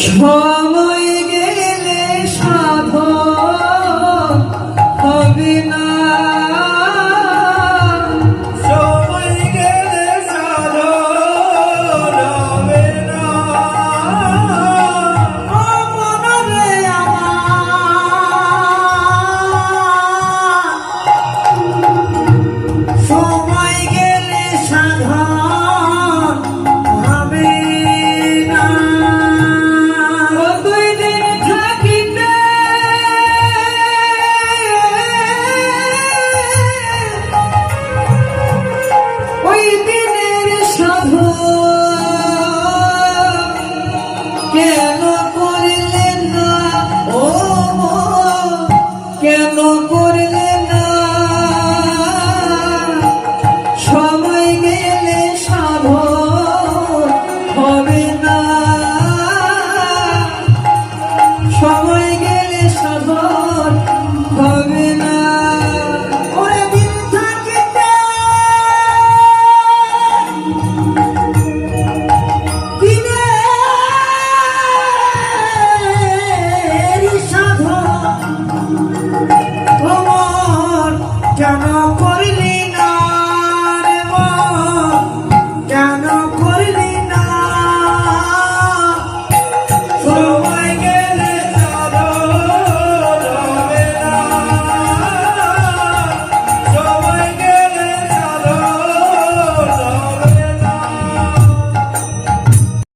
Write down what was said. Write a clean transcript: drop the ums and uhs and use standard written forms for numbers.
সময় গেলে সাধন হবে না, সময় গেলে সাধন হবে না। ও মনরে আমার, সময় গেলে সাধন হবে না। ও দুই দিন থাকিতে ওই দিনের সাধন কেন করলেন না, ও কেন করলেন না? সময় গেলে সাধন হবে না, সময় গেলে সাধন হবে না। ওরে দিন থাকিতে দিনের সাধন কেন